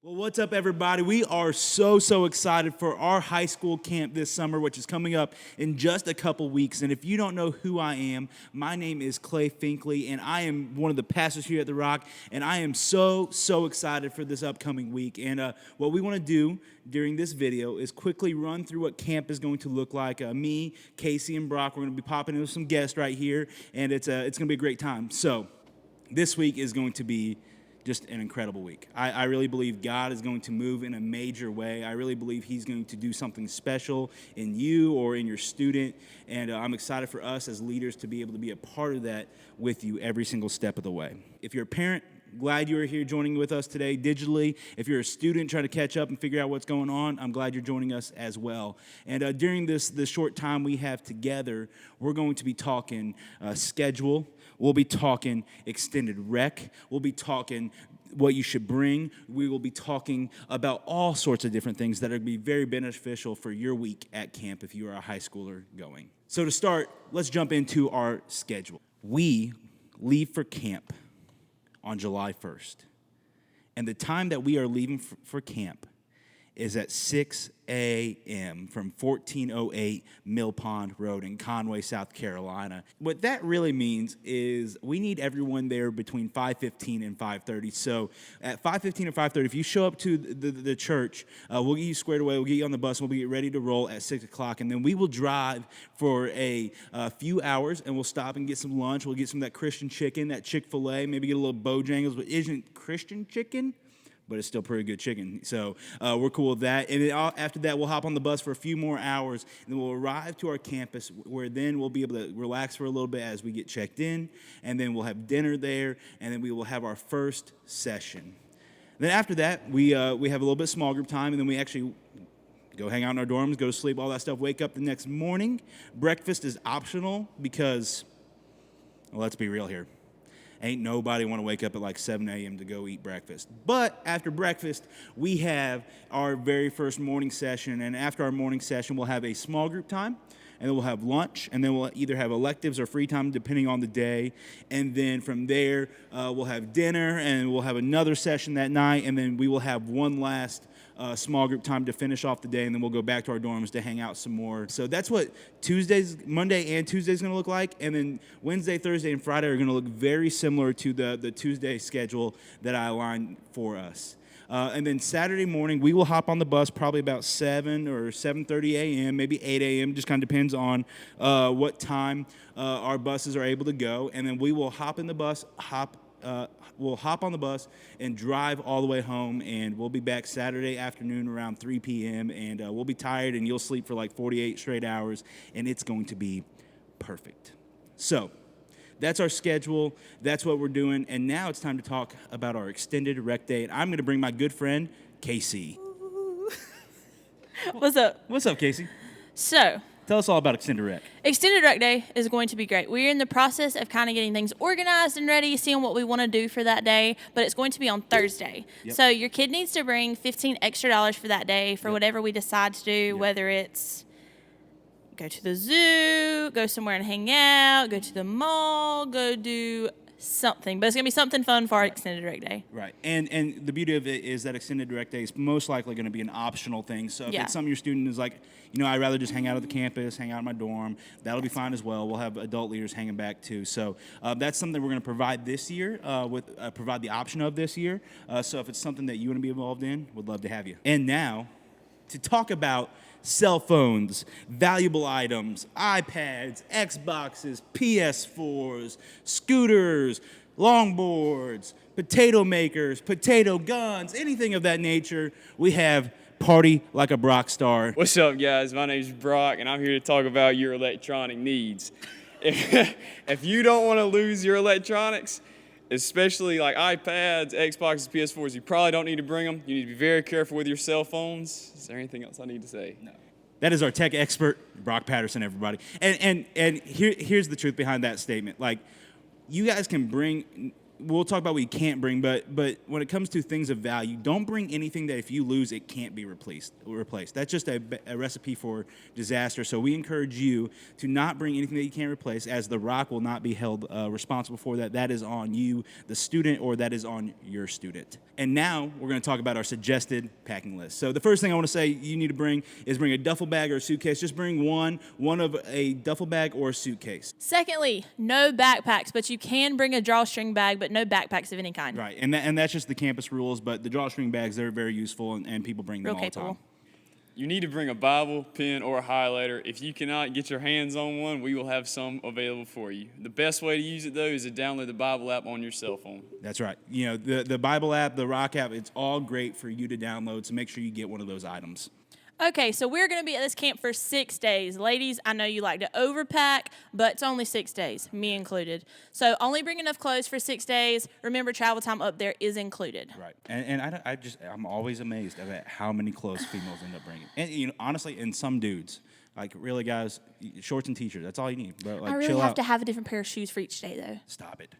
Well, what's up, everybody? We are so excited for our high school camp this summer, which is coming up in just a couple weeks. And if you don't know who I am, my name is Clay Finkley, and I am one of the pastors here at The Rock. And I am so excited for this upcoming week. And what we want to do during this video is quickly run through what camp is going to look like. Me, Casey, and Brock, we're going to be popping in with some guests right here, and it's going to be a great time. So this week is going to be just an incredible week. I really believe God is going to move in a major way. I really believe he's going to do something special in you or in your student, and I'm excited for us as leaders to be able to be a part of that with you every single step of the way. If you're a parent, glad you are here joining with us today digitally. If you're a student trying to catch up and figure out what's going on, I'm glad you're joining us as well. And during this short time we have together, we're going to be talking schedule. We'll be talking extended rec. We'll be talking what you should bring. We will be talking about all sorts of different things that are going to be very beneficial for your week at camp if you are a high schooler going. So to start, let's jump into our schedule. We leave for camp on July 1st. And the time that we are leaving for camp is at 6 a.m. from 1408 Mill Pond Road in Conway, South Carolina. What that really means is we need everyone there between 5:15 and 5:30. So at 5:15 or 5:30, if you show up to the church, we'll get you squared away, we'll get you on the bus, and we'll be ready to roll at 6 o'clock. And then we will drive for a few hours, and we'll stop and get some lunch. We'll get some of that Christian chicken, that Chick-fil-A, maybe get a little Bojangles, but isn't Christian chicken, but it's still pretty good chicken. So we're cool with that. And then after that, we'll hop on the bus for a few more hours, and then we'll arrive to our campus, where then we'll be able to relax for a little bit as we get checked in, and then we'll have dinner there, and then we will have our first session. Then after that, we have a little bit of small group time, and then we actually go hang out in our dorms, go to sleep, all that stuff, wake up the next morning. Breakfast is optional because, well, let's be real here. Ain't nobody want to wake up at like 7 a.m. to go eat breakfast. But after breakfast, we have our very first morning session. And after our morning session, we'll have a small group time. And then we'll have lunch. And then we'll either have electives or free time, depending on the day. And then from there, we'll have dinner. And we'll have another session that night. And then we will have one last small group time to finish off the day, and then we'll go back to our dorms to hang out some more. So that's what Monday and Tuesday is going to look like, and then Wednesday, Thursday, and Friday are going to look very similar to the Tuesday schedule that I aligned for us. And then Saturday morning, we will hop on the bus probably about 7 or 7:30 a.m., maybe 8 a.m., just kind of depends on what time our buses are able to go, and then we will hop on the bus and drive all the way home, and we'll be back Saturday afternoon around 3 p.m., and we'll be tired, and you'll sleep for like 48 straight hours, and it's going to be perfect. So that's our schedule. That's what we're doing, and now it's time to talk about our extended rec day, and I'm going to bring my good friend, Casey. What's up? What's up, Casey? So, Tell us all about Extended Rec. Extended Rec Day is going to be great. We're in the process of kind of getting things organized and ready, seeing what we want to do for that day, but it's going to be on Thursday. Yep. So your kid needs to bring $15 extra for that day for whatever we decide to do, whether it's go to the zoo, go somewhere and hang out, go to the mall, go do something. But it's going to be something fun for our Extended Rec Day. Right. And the beauty of it is that Extended Rec Day is most likely going to be an optional thing. So if it's something your student is like, I'd rather just hang out at the campus, hang out in my dorm, that'll be fine as well. We'll have adult leaders hanging back too. So that's something we're going to provide this year, provide the option of this year. So if it's something that you want to be involved in, we'd love to have you. And now, to talk about cell phones, valuable items, iPads, Xboxes, PS4s, scooters, longboards, potato makers, potato guns, anything of that nature, we have Party Like a Brock Star. What's up, guys? My name's Brock, and I'm here to talk about your electronic needs. If you don't want to lose your electronics, especially like iPads, Xboxes, PS4s, you probably don't need to bring them. You need to be very careful with your cell phones. Is there anything else I need to say? No. That is our tech expert, Brock Patterson, everybody. And here's the truth behind that statement. Like, you guys can bring we'll talk about what you can't bring, but when it comes to things of value, don't bring anything that if you lose, it can't be replaced. That's just a recipe for disaster. So we encourage you to not bring anything that you can't replace, as the rock will not be held responsible for that. That is on you, the student, or that is on your student. And now we're going to talk about our suggested packing list. So the first thing I want to say you need to bring is bring a duffel bag or a suitcase. Just bring one of a duffel bag or a suitcase. Secondly, no backpacks, but you can bring a drawstring bag, but no backpacks of any kind. Right, and that's just the campus rules, but the drawstring bags, they're very useful, and people bring them Real all the capable. time. You need to bring a Bible, pen, or a highlighter. If you cannot get your hands on one, we will have some available for you. The best way to use it, though, is to download the Bible app on your cell phone. That's right. You know, the Bible app, the Rock app, it's all great for you to download, so make sure you get one of those items. Okay, so we're going to be at this camp for 6 days. Ladies, I know you like to overpack, but it's only 6 days, me included. So only bring enough clothes for 6 days. Remember, travel time up there is included. Right, and I'm always amazed at how many clothes females end up bringing. And you know, honestly, and some dudes, like really guys, shorts and t-shirts, that's all you need. But like, I really chill have out. to have a different pair of shoes for each day, though. Stop it.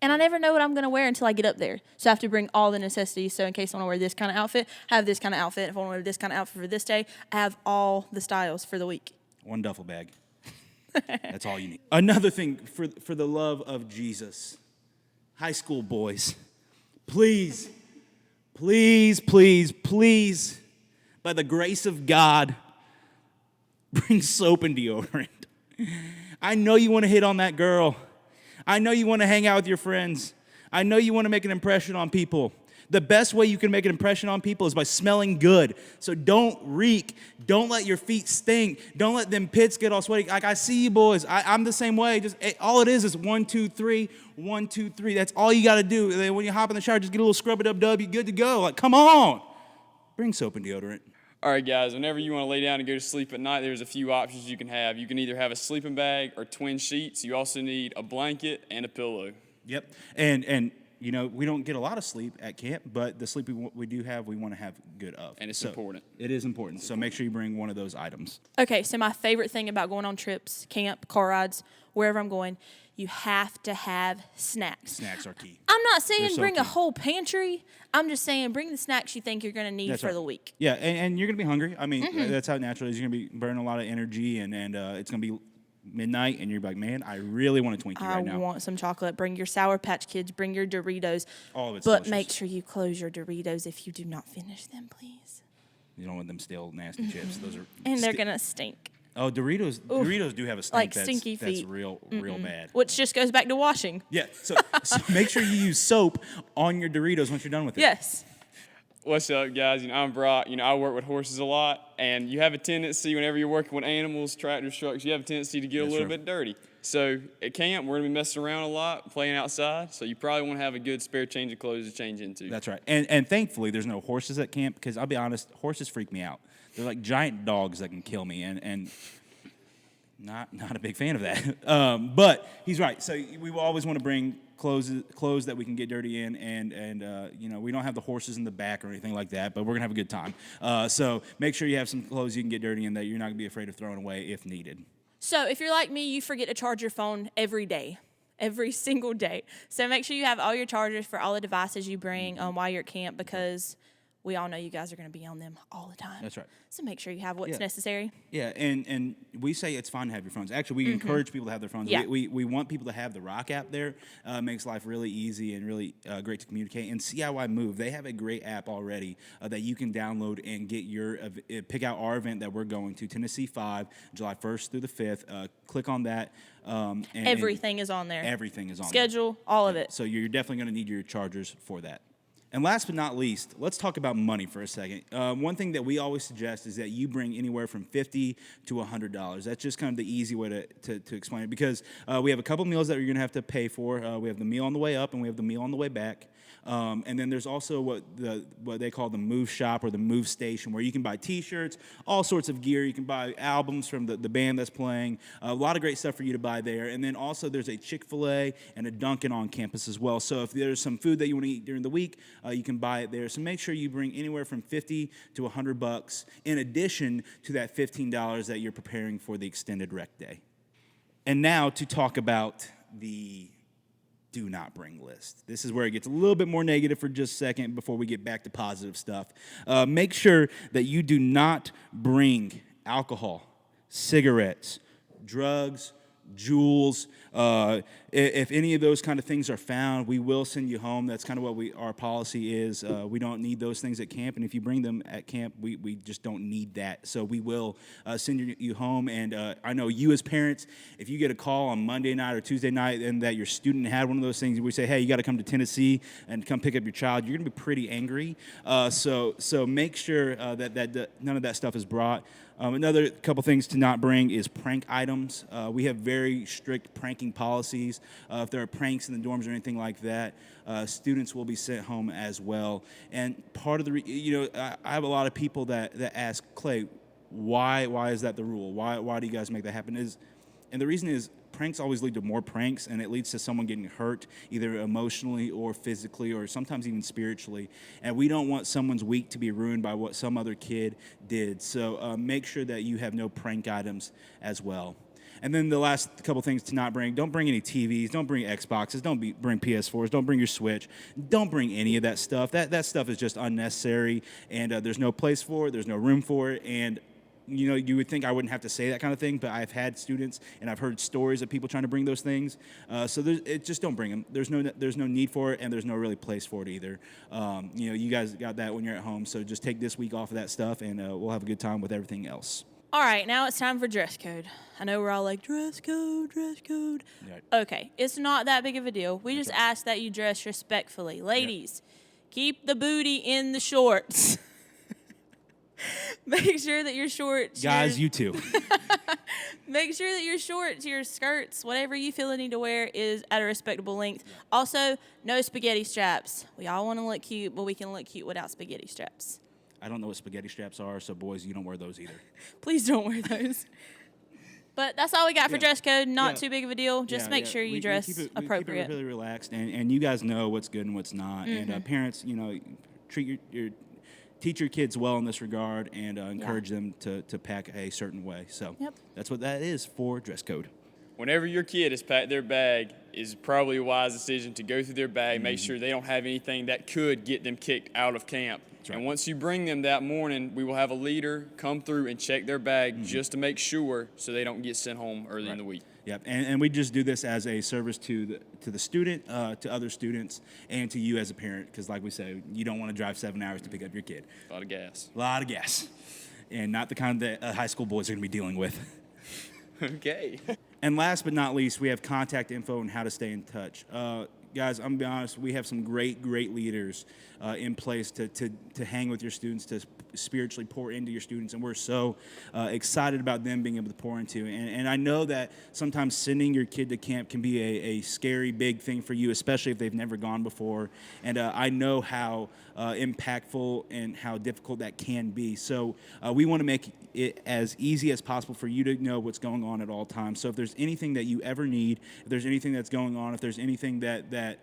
And I never know what I'm going to wear until I get up there. So I have to bring all the necessities. So in case I want to wear this kind of outfit, I have this kind of outfit. If I want to wear this kind of outfit for this day, I have all the styles for the week. One duffel bag. That's all you need. Another thing, for the love of Jesus, high school boys, please, please, please, please, by the grace of God, bring soap and deodorant. I know you want to hit on that girl. I know you want to hang out with your friends. I know you want to make an impression on people. The best way you can make an impression on people is by smelling good. So don't reek. Don't let your feet stink. Don't let them pits get all sweaty. Like, I see you boys. I'm the same way. Just all it is 1, 2, 3, 1, 2, 3. That's all you got to do. And then when you hop in the shower, just get a little scrub-a-dub-dub. You're good to go. Like, come on. Bring soap and deodorant. All right, guys, whenever you want to lay down and go to sleep at night, there's a few options you can have. You can either have a sleeping bag or twin sheets. You also need a blanket and a pillow. Yep. And you know, we don't get a lot of sleep at camp, but the sleep we do have, we want to have good of. And it's important. It is important. So make sure you bring one of those items. Okay, so my favorite thing about going on trips, camp, car rides, wherever I'm going, you have to have snacks. Snacks are key. I'm not saying They're so bring a key. whole pantry. I'm just saying bring the snacks you think you're going to need That's for right. the week. Yeah, and you're going to be hungry. I mean, that's how natural it is. You're going to be burning a lot of energy, and it's going to be midnight, and you're like, man, I really want a Twinkie I right now. want some chocolate. Bring your Sour Patch Kids. Bring your Doritos. All of it's But delicious. make sure you close your Doritos if you do not finish them, please. You don't want them stale, nasty chips. Those are And they're going to stink, Oh, Doritos. Doritos do have a stink like that's, stinky that's feet. real bad. which just goes back to washing. Yeah, so make sure you use soap on your Doritos once you're done with it. Yes. What's up, guys? I'm Brock. I work with horses a lot, and you have a tendency whenever you're working with animals, tractors, trucks, you have a tendency to get a That's little true. bit dirty. So at camp, we're going to be messing around a lot, playing outside, so you probably want to have a good spare change of clothes to change into. That's right. And thankfully, there's no horses at camp because I'll be honest, horses freak me out. They're like giant dogs that can kill me, and not a big fan of that. But he's right. So we will always want to bring clothes that we can get dirty in, and you know, we don't have the horses in the back or anything like that, but we're gonna have a good time. So make sure you have some clothes you can get dirty in that you're not gonna be afraid of throwing away if needed. So if you're like me, you forget to charge your phone every day. Every single day. So make sure you have all your chargers for all the devices you bring while you're at camp, because we all know you guys are going to be on them all the time. That's right. So make sure you have what's Yeah. necessary. Yeah, and we say it's fine to have your phones. Actually, we encourage people to have their phones. Yeah. We want people to have the Rock app there. Makes life really easy and really great to communicate. And CIY Move, they have a great app already that you can download and get your pick out our event that we're going to, Tennessee 5, July 1st through the 5th. Click on that. And Everything is on there. Everything is on there. Schedule, all of it. So you're definitely going to need your chargers for that. And last but not least, let's talk about money for a second. One thing that we always suggest is that you bring anywhere from $50 to $100. That's just kind of the easy way to explain it, because we have a couple meals that you're going to have to pay for. We have the meal on the way up, and we have the meal on the way back. And then there's also what they call the Move Shop or the Move Station, where you can buy T-shirts, all sorts of gear. You can buy albums from the band that's playing. A lot of great stuff for you to buy there. And then also there's a Chick-fil-A and a Dunkin' on campus as well. So if there's some food that you want to eat during the week, you can buy it there. So make sure you bring anywhere from $50 to $100 in addition to that $15 that you're preparing for the extended rec day. And now to talk about the do not bring list. This is where it gets a little bit more negative for just a second before we get back to positive stuff. Make sure that you do not bring alcohol, cigarettes, drugs, jewels. If any of those kind of things are found, we will send you home. That's kind of what our policy is. We don't need those things at camp, and if you bring them at camp, we just don't need that. So we will send you home. And I know you as parents, if you get a call on Monday night or Tuesday night and that your student had one of those things, we say, hey, you got to come to Tennessee and come pick up your child, you're going to be pretty angry. So make sure that none of that stuff is brought. Another couple things to not bring is prank items. We have very strict pranking policies. If there are pranks in the dorms or anything like that, students will be sent home as well. And part of the, I have a lot of people that ask, Clay, why is that the rule? Why do you guys make that happen? And the reason is, pranks always lead to more pranks, and it leads to someone getting hurt, either emotionally or physically or sometimes even spiritually. And we don't want someone's week to be ruined by what some other kid did. So make sure that you have no prank items as well. And then the last couple things to not bring, don't bring any TVs, don't bring Xboxes, don't bring PS4s, don't bring your Switch, don't bring any of that stuff. That stuff is just unnecessary, and there's no place for it, there's no room for it, and you would think I wouldn't have to say that kind of thing, but I've had students and I've heard stories of people trying to bring those things. So just don't bring them. There's no need for it, and there's no really place for it either. You guys got that when you're at home, so just take this week off of that stuff, and we'll have a good time with everything else. All right, now it's time for dress code. I know we're all like, dress code. Right. Okay, it's not that big of a deal. We just ask that you dress respectfully. Ladies, keep the booty in the shorts. Make sure that your shorts... Guys, you too. Make sure that your shorts, your skirts, whatever you feel the need to wear is at a respectable length. Also, no spaghetti straps. We all want to look cute, but we can look cute without spaghetti straps. I don't know what spaghetti straps are, so boys, you don't wear those either. Please don't wear those. But that's all we got for dress code. Not too big of a deal. Just make sure you dress appropriate. We keep it really relaxed, and you guys know what's good and what's not. Mm-hmm. And parents, teach your kids well in this regard, and encourage them to pack a certain way. So that's what that is for dress code. Whenever your kid has packed their bag, is probably a wise decision to go through their bag, make sure they don't have anything that could get them kicked out of camp. Right. And once you bring them that morning, we will have a leader come through and check their bag just to make sure so they don't get sent home early in the week. Yep, and we just do this as a service to the student, to other students, and to you as a parent, because like we said, you don't want to drive 7 hours to pick up your kid. A lot of gas. A lot of gas. And not the kind that high school boys are going to be dealing with. Okay. And last but not least, we have contact info and how to stay in touch. Guys, I'm going to be honest, we have some great leaders in place to hang with your students, to spiritually pour into your students, and we're so excited about them being able to pour into. And I know that sometimes sending your kid to camp can be a scary, big thing for you, especially if they've never gone before. And I know how impactful and how difficult that can be. So we want to make it as easy as possible for you to know what's going on at all times. So if there's anything that you ever need, if there's anything that's going on, if there's anything that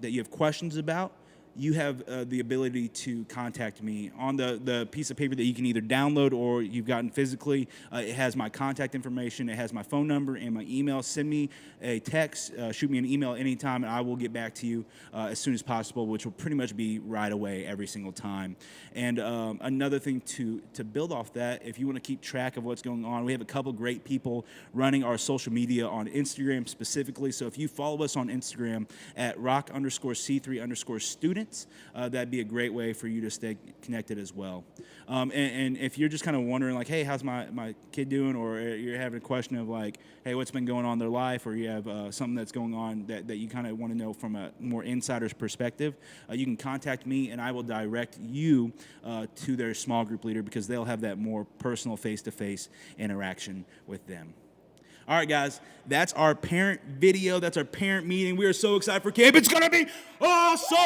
you have questions about, you have the ability to contact me. On the piece of paper that you can either download or you've gotten physically, it has my contact information, it has my phone number and my email. Send me a text, shoot me an email anytime, and I will get back to you as soon as possible, which will pretty much be right away every single time. And another thing to build off that, if you want to keep track of what's going on, we have a couple great people running our social media on Instagram specifically. So if you follow us on Instagram at rock_C3_students, that'd be a great way for you to stay connected as well. And if you're just kind of wondering, like, hey, how's my kid doing? Or you're having a question of, like, hey, what's been going on in their life? Or you have something that's going on that you kind of want to know from a more insider's perspective, you can contact me, and I will direct you to their small group leader, because they'll have that more personal face-to-face interaction with them. All right, guys, that's our parent video. That's our parent meeting. We are so excited for camp. It's going to be awesome!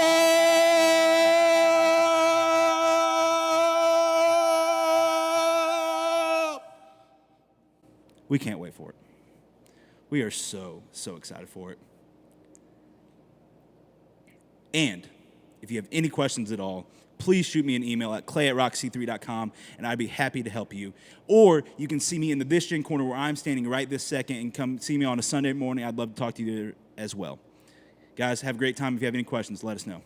We can't wait for it. We are so excited for it. And if you have any questions at all, please shoot me an email at clay@rockc3.com, and I'd be happy to help you. Or you can see me in the This Gen corner where I'm standing right this second, and come see me on a Sunday morning. I'd love to talk to you there as well. Guys, have a great time. If you have any questions, let us know.